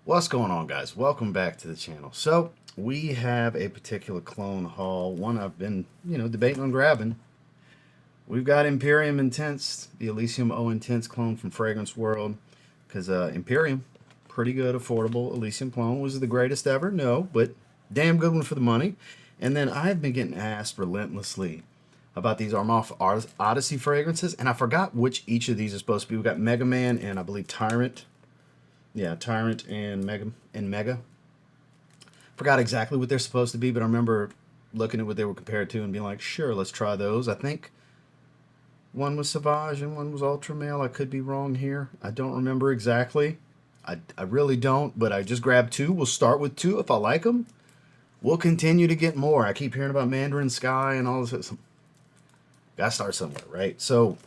What's going on, guys? Welcome back to the channel. So we have a particular clone haul, one I've been debating on grabbing. We've got Imperium Intense, the Elysium O Intense clone from Fragrance World, because Imperium, pretty good, affordable Elysium clone. Was it the greatest ever? No, but damn good one for the money. And then I've been getting asked relentlessly about these Armaf Odyssey fragrances, and I forgot which each of these is supposed to be. We've got Mega Man and I believe Tyrant. Yeah, Tyrant and Mega. Forgot exactly what they're supposed to be, but I remember looking at what they were compared to and being like, sure, let's try those. I think one was Sauvage and one was Ultra Male. I could be wrong here. I don't remember exactly. I really don't, but I just grabbed two. We'll start with two. If I like them, we'll continue to get more. I keep hearing about Mandarin Sky and all this. Gotta start somewhere, right? So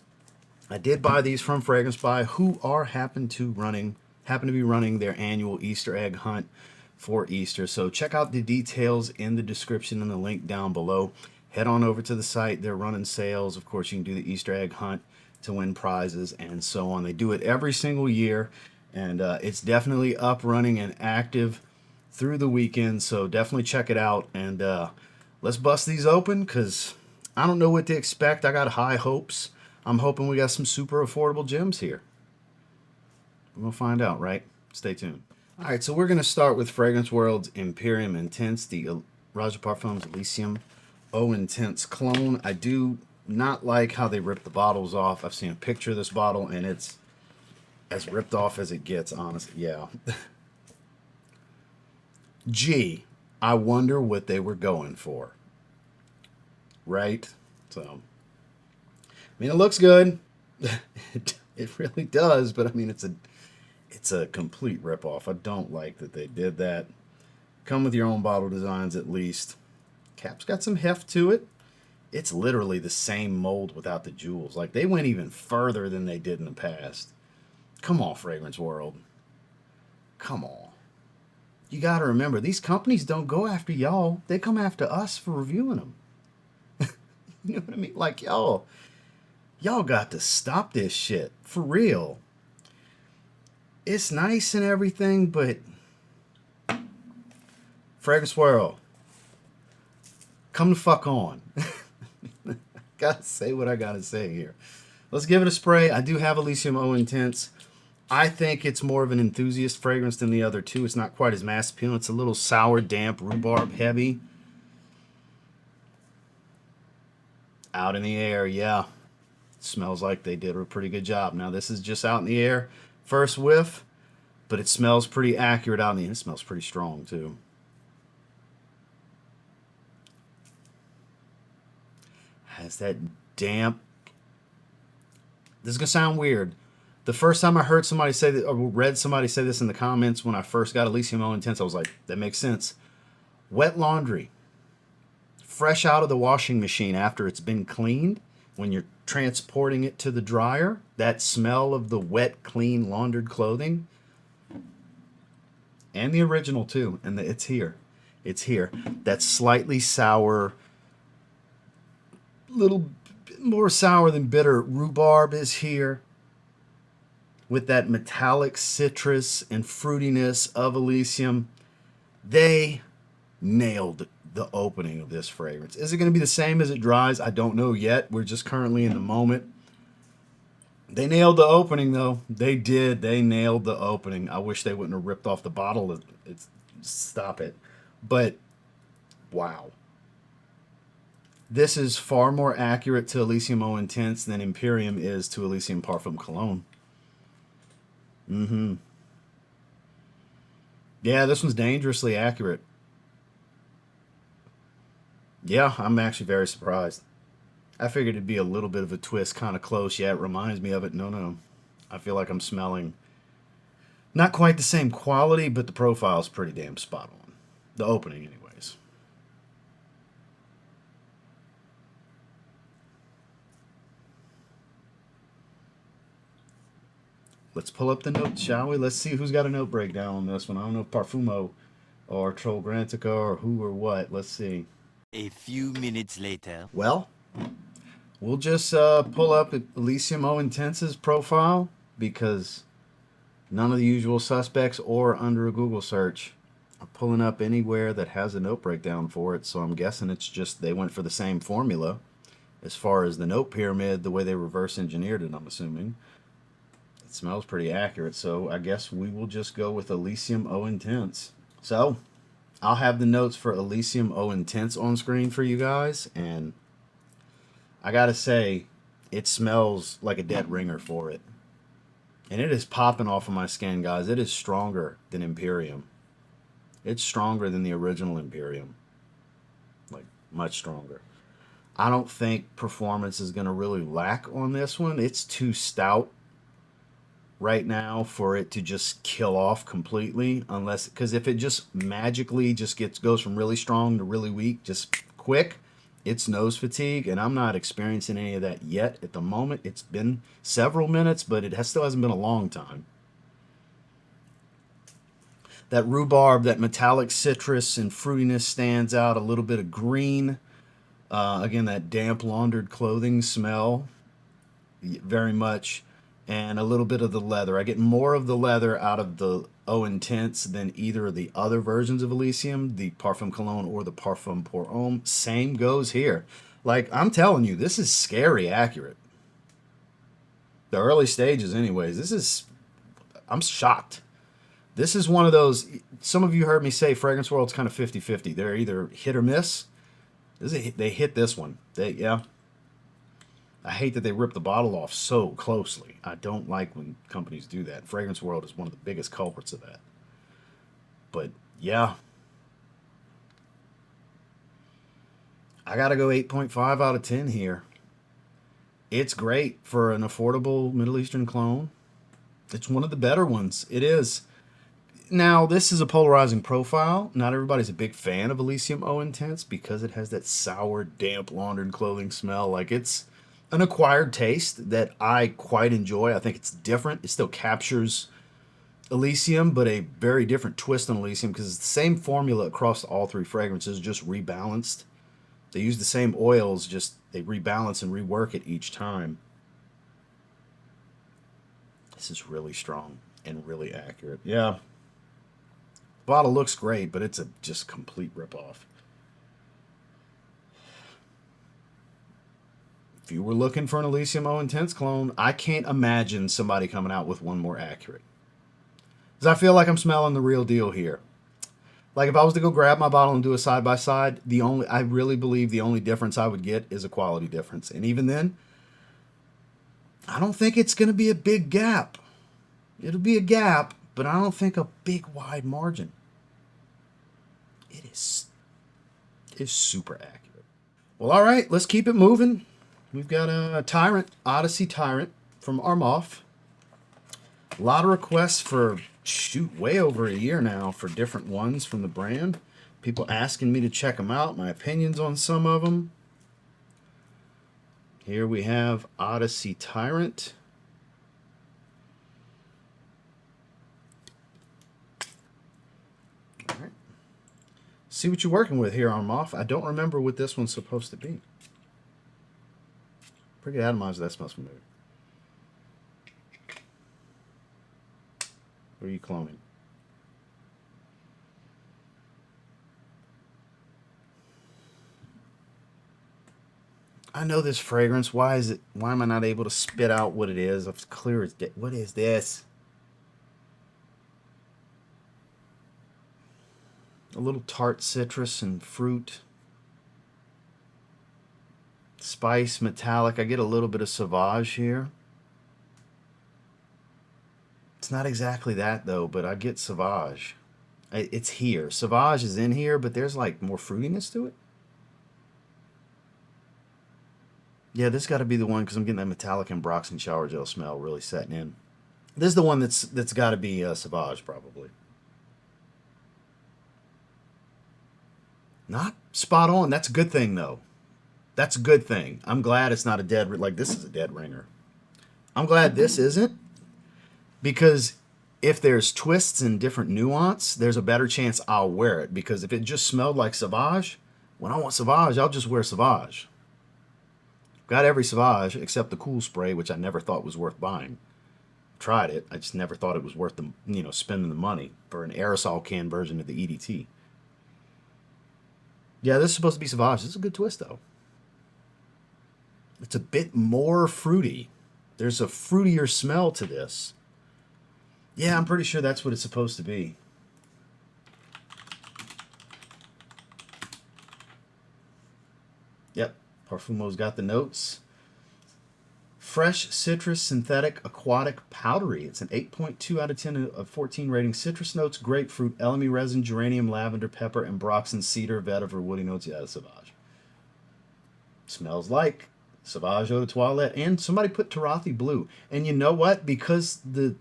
I did buy these from Fragrance Buy, who happen to be running their annual Easter egg hunt for Easter. So check out the details in the description and the link down below. Head on over to the site. They're running sales. Of course, you can do the Easter egg hunt to win prizes and so on. They do it every single year, and it's definitely up, running, and active through the weekend. So definitely check it out, and let's bust these open because I don't know what to expect. I got high hopes. I'm hoping we got some super affordable gems here. We'll find out, right? Stay tuned. All right, so we're going to start with Fragrance World's Imperium Intense, the Raja Parfums Elysium O Intense clone. I do not like how they rip the bottles off. I've seen a picture of this bottle, and it's as ripped off as it gets, honestly. Yeah. Gee, I wonder what they were going for. Right? So, I mean, it looks good. It really does, but I mean, it's a complete ripoff. I don't like that they did that. Come with your own bottle designs at least. Cap's got some heft to it. It's literally the same mold without the jewels. Like, they went even further than they did in the past. Come on, Fragrance World. Come on. You got to remember, these companies don't go after y'all. They come after us for reviewing them. You know what I mean? Like, y'all got to stop this shit. For real. It's nice and everything, but Fragrance World, come the fuck on. Gotta say what I gotta say here. Let's give it a spray. I do have Elysium O Intense. I think it's more of an enthusiast fragrance than the other two. It's not quite as mass appealing. It's a little sour, damp, rhubarb heavy. Out in the air, yeah. Smells like they did a pretty good job. Now, this is just out in the air. First whiff, but it smells pretty accurate out in the air. It smells pretty strong, too. Has that damp... This is going to sound weird. The first time I heard somebody say that, or read somebody say this in the comments when I first got Elysium O Intense, I was like, that makes sense. Wet laundry. Fresh out of the washing machine after it's been cleaned. When you're transporting it to the dryer, that smell of the wet, clean, laundered clothing, and the original too, and it's here. It's here. That slightly sour, little bit more sour than bitter rhubarb is here, with that metallic citrus and fruitiness of Elysium. They nailed the opening of this fragrance. Is it going to be the same as it dries? I don't know yet. We're just currently in the moment. They nailed the opening, though. They did. They nailed the opening. I wish they wouldn't have ripped off the bottle. Stop it. But, wow. This is far more accurate to Elysium O Intense than Imperium is to Elysium Parfum Cologne. Yeah, this one's dangerously accurate. Yeah, I'm actually very surprised. I figured it'd be a little bit of a twist, kind of close. Yeah, it reminds me of it. No. I feel like I'm smelling not quite the same quality, but the profile's pretty damn spot on. The opening, anyways. Let's pull up the notes, shall we? Let's see who's got a note breakdown on this one. I don't know if Parfumo or Troll Grantica or who or what. Let's see. A few minutes later. Well, we'll just pull up Elysium O Intense's profile because None of the usual suspects or under a Google search are pulling up anywhere that has a note breakdown for it, so I'm guessing it's just they went for the same formula as far as the note pyramid, the way they reverse engineered it, I'm assuming. It smells pretty accurate, so I guess we will just go with Elysium O Intense. So, I'll have the notes for Elysium O Intense on screen for you guys, and I gotta say, it smells like a dead ringer for it. And it is popping off of my skin, guys. It is stronger than Imperium. It's stronger than the original Imperium. Like, much stronger. I don't think performance is going to really lack on this one. It's too stout right now for it to just kill off completely, unless, because if it just magically just goes from really strong to really weak just quick, it's nose fatigue, and I'm not experiencing any of that yet at the moment. It's been several minutes, but still hasn't been a long time. That rhubarb, that metallic citrus and fruitiness stands out. A little bit of green, again, that damp laundered clothing smell very much, and a little bit of the leather. I get more of the leather out of the O Intense than either of the other versions of Elysium, the Parfum Cologne or the Parfum Pour Homme. Same goes here. Like, I'm telling you, this is scary accurate. The early stages, anyways. I'm shocked. This is one of those, some of you heard me say Fragrance World's kind of 50-50. They're either hit or miss. They hit this one. Yeah. I hate that they rip the bottle off so closely. I don't like when companies do that. Fragrance World is one of the biggest culprits of that. But yeah, I gotta go 8.5 out of 10 here. It's great for an affordable Middle Eastern cologne. It's one of the better ones. It is. Now, this is a polarizing profile. Not everybody's a big fan of Elysium O Intense because it has that sour, damp, laundered clothing smell. Like, it's an acquired taste that I quite enjoy. I think it's different. It still captures Elysium, but a very different twist on Elysium because it's the same formula across all three fragrances, just rebalanced. They use the same oils, just they rebalance and rework it each time. This is really strong and really accurate. Yeah. Bottle looks great, but it's a just complete ripoff. If you were looking for an Elysium O Intense clone, I can't imagine somebody coming out with one more accurate. Because I feel like I'm smelling the real deal here. Like if I was to go grab my bottle and do a side by side, I really believe the only difference I would get is a quality difference. And even then, I don't think it's going to be a big gap. It'll be a gap, but I don't think a big wide margin. It's super accurate. Well, all right, let's keep it moving. We've got a Tyrant, Odyssey Tyrant from Armaf. A lot of requests for, way over a year now for different ones from the brand. People asking me to check them out, my opinions on some of them. Here we have Odyssey Tyrant. All right. See what you're working with here, Armaf. I don't remember what this one's supposed to be. Pretty atomized, that smells familiar. What are you cloning? I know this fragrance. Why am I not able to spit out what it is? It's clear as day. What is this? A little tart citrus and fruit. Spice, metallic. I get a little bit of Sauvage here. It's not exactly that though, but I get Sauvage. It's here. Sauvage is in here, but there's like more fruitiness to it. Yeah, this got to be the one because I'm getting that metallic and Broxing shower gel smell really setting in. This is the one that's got to be Sauvage probably. Not spot on. That's a good thing though. That's a good thing. I'm glad it's not a dead, like this is a dead ringer. I'm glad this isn't, because if there's twists and different nuance, there's a better chance I'll wear it. Because if it just smelled like Sauvage, when I want Sauvage, I'll just wear Sauvage. Got every Sauvage except the Cool Spray, which I never thought was worth buying. tried it. I just never thought it was worth the, spending the money for an aerosol can version of the EDT. Yeah, this is supposed to be Sauvage. This is a good twist, though. It's a bit more fruity. There's a fruitier smell to this. Yeah, I'm pretty sure that's what it's supposed to be. Yep, Parfumo's got the notes. Fresh, citrus, synthetic, aquatic, powdery. It's an 8.2 out of 10 of 14 rating. Citrus notes, grapefruit, elemi resin, geranium, lavender, pepper, ambroxan, cedar, vetiver, woody notes. Yeah, Sauvage. Smells like Sauvage Eau de Toilette. And somebody put Tarathi Blue. And you know what? Because the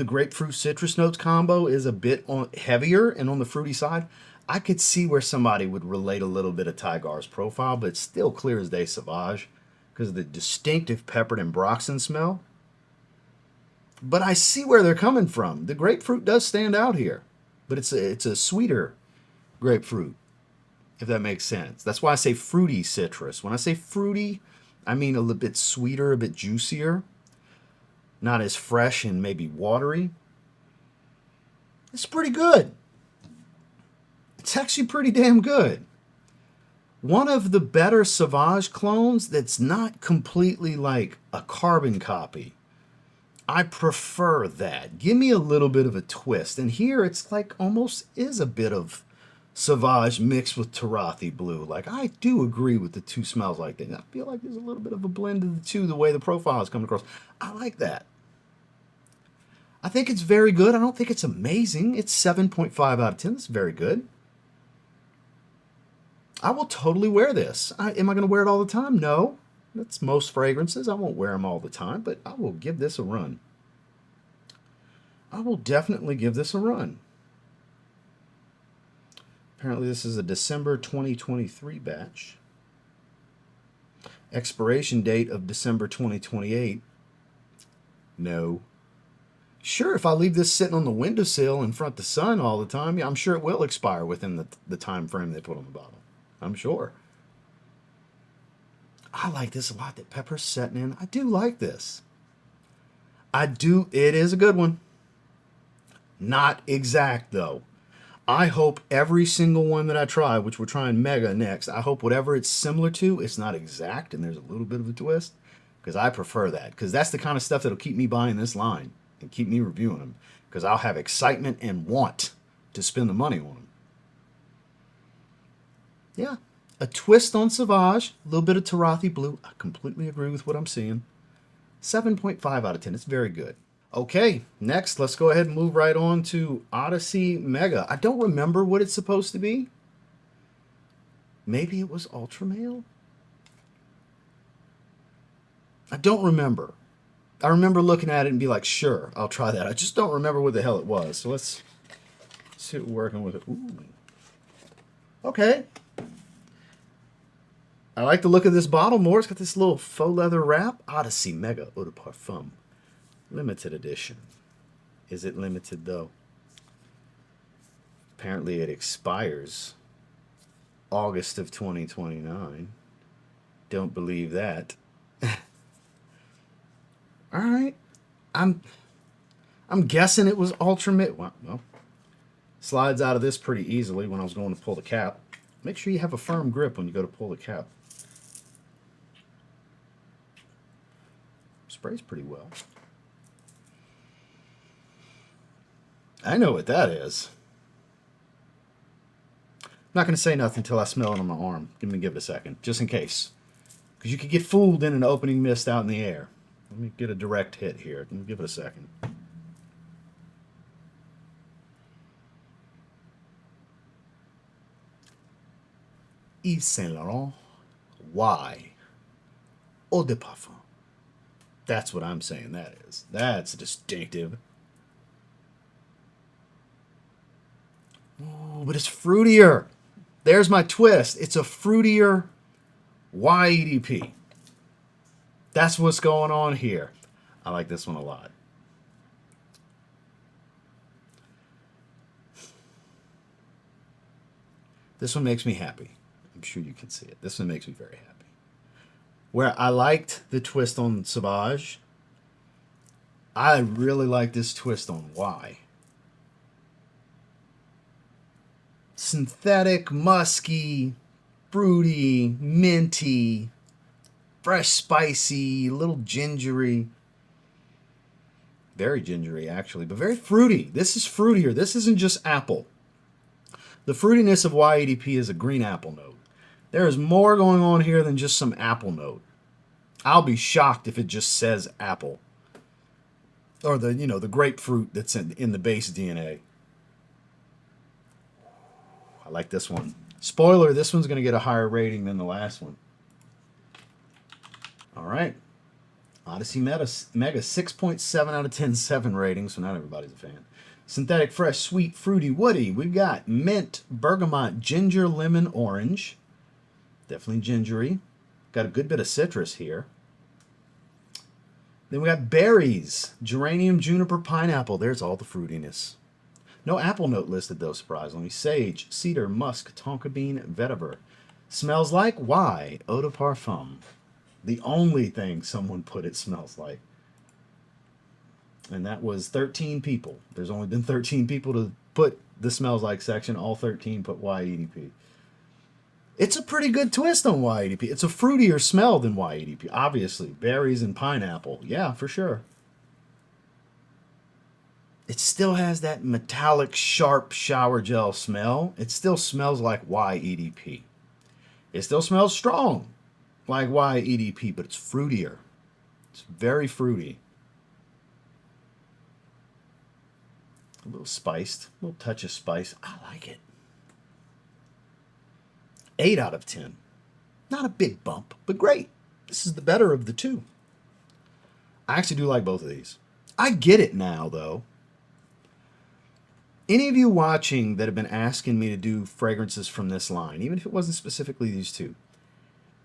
grapefruit citrus notes combo is a bit heavier and on the fruity side, I could see where somebody would relate a little bit of Tygar's profile, but it's still clear as day Sauvage because of the distinctive peppered ambroxan smell. But I see where they're coming from. The grapefruit does stand out here, but it's a sweeter grapefruit, if that makes sense. That's why I say fruity citrus. When I say fruity, I mean a little bit sweeter, a bit juicier, not as fresh and maybe watery. It's pretty good. It's actually pretty damn good. One of the better Sauvage clones that's not completely like a carbon copy. I prefer that. Give me a little bit of a twist. And here it's like almost is a bit of Sauvage mixed with Tarathi Blue. Like, I do agree with the two smells like that. I feel like there's a little bit of a blend of the two, the way the profile is coming across. I like that. I think it's very good. I don't think it's amazing. It's 7.5 out of 10. That's very good. I will totally wear this. Am I going to wear it all the time? No. That's most fragrances. I won't wear them all the time, but I will give this a run. I will definitely give this a run. Apparently this is a December 2023 batch. Expiration date of December 2028. No. Sure, if I leave this sitting on the windowsill in front of the sun all the time, yeah, I'm sure it will expire within the time frame they put on the bottle. I'm sure. I like this a lot. That pepper's setting in. I do like this. I do. It is a good one. Not exact, though. I hope every single one that I try, which we're trying Mega next, I hope whatever it's similar to, it's not exact and there's a little bit of a twist. Because I prefer that. Because that's the kind of stuff that'll keep me buying this line and keep me reviewing them. Because I'll have excitement and want to spend the money on them. Yeah, a twist on Sauvage, a little bit of Tarathi Blue. I completely agree with what I'm seeing. 7.5 out of 10. It's very good. Okay, next, let's go ahead and move right on to Odyssey Mega. I don't remember what it's supposed to be. Maybe it was Ultra Male? I don't remember. I remember looking at it and be like, sure, I'll try that. I just don't remember what the hell it was. So let's see what we're working with it. Ooh. Okay. I like the look of this bottle more. It's got this little faux leather wrap. Odyssey Mega Eau de Parfum. Limited edition. Is it limited, though? Apparently it expires August of 2029. Don't believe that. All right. I'm guessing it was Ultra Mid. Well, slides out of this pretty easily when I was going to pull the cap. Make sure you have a firm grip when you go to pull the cap. Sprays pretty well. I know what that is. I'm not going to say nothing until I smell it on my arm. Give it a second, just in case. Because you could get fooled in an opening mist out in the air. Let me get a direct hit here. Give it a second. Yves Saint Laurent. Why? Eau de Parfum. That's what I'm saying that is. That's distinctive. Ooh, but it's fruitier. There's my twist. It's a fruitier YEDP. That's what's going on here. I like this one a lot. This one makes me happy. I'm sure you can see it. This one makes me very happy. Where I liked the twist on Sauvage, I really like this twist on why. Synthetic, musky, fruity, minty, fresh, spicy, little gingery. Very gingery, actually, but very fruity. This is fruitier. This isn't just apple. The fruitiness of YEDP is a green apple note. There is more going on here than just some apple note. I'll be shocked if it just says apple. Or the, you know, the grapefruit that's in the base DNA. I like this one. Spoiler, this one's going to get a higher rating than the last one. All right. Odyssey Mega 6.7 out of 10, 7 rating, so not everybody's a fan. Synthetic, fresh, sweet, fruity, woody. We've got mint, bergamot, ginger, lemon, orange. Definitely gingery. Got a good bit of citrus here. Then we got berries, geranium, juniper, pineapple. There's all the fruitiness. No apple note listed though, surprisingly. Sage, cedar, musk, tonka bean, vetiver. Smells like why? Eau de parfum. The only thing someone put it smells like. And that was 13 people. There's only been 13 people to put the smells like section. All 13 put YEDP. It's a pretty good twist on YEDP. It's a fruitier smell than YEDP, obviously. Berries and pineapple. Yeah, for sure. It still has that metallic, sharp shower gel smell. It still smells like YEDP. It still smells strong like YEDP, but it's fruitier. It's very fruity. A little spiced. A little touch of spice. I like it. 8 out of 10. Not a big bump, but great. This is the better of the two. I actually do like both of these. I get it now, though. Any of you watching that have been asking me to do fragrances from this line, even if it wasn't specifically these two,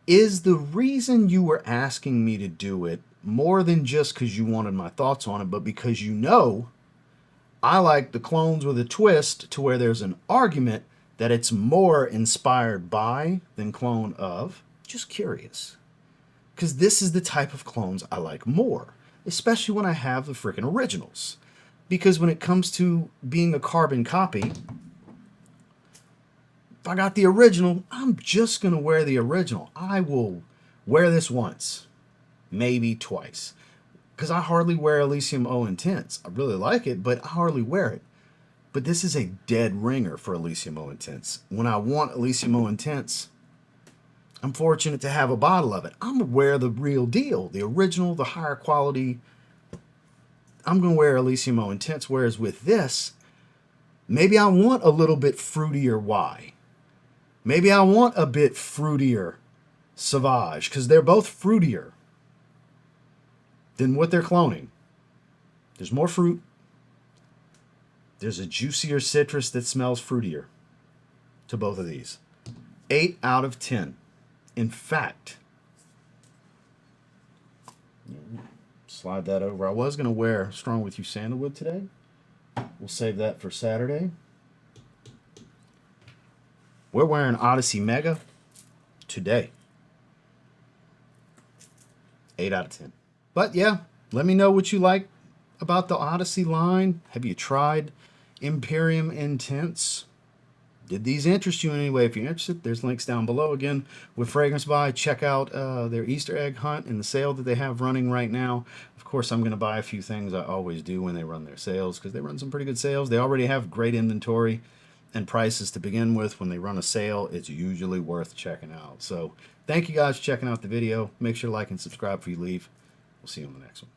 is the reason you were asking me to do it more than just because you wanted my thoughts on it, but because you know I like the clones with a twist to where there's an argument that it's more inspired by than clone of? Just curious. Because this is the type of clones I like more, especially when I have the freaking originals. Because when it comes to being a carbon copy, if I got the original, I'm just going to wear the original. I will wear this once, maybe twice. Because I hardly wear Elysium O Intense. I really like it, but I hardly wear it. But this is a dead ringer for Elysium O Intense. When I want Elysium O Intense, I'm fortunate to have a bottle of it. I'm going to wear the real deal, the original, the higher quality. I'm going to wear Elysium O Intense, whereas with this, maybe I want a little bit fruitier Y. Maybe I want a bit fruitier Sauvage, because they're both fruitier than what they're cloning. There's more fruit. There's a juicier citrus that smells fruitier to both of these. 8 out of 10. In fact, slide that over. I was going to wear Strong With You Sandalwood today. We'll save that for Saturday. We're wearing Odyssey Mega today. 8 out of 10. But yeah, let me know what you like about the Odyssey line. Have you tried Imperium Intense? Did these interest you in any way? If you're interested, there's links down below. Again, with Fragrance Buy, check out their Easter egg hunt and the sale that they have running right now. Of course, I'm going to buy a few things. I always do when they run their sales, because they run some pretty good sales. They already have great inventory and prices to begin with. When they run a sale, it's usually worth checking out. So thank you guys for checking out the video. Make sure to like and subscribe before you leave. We'll see you on the next one.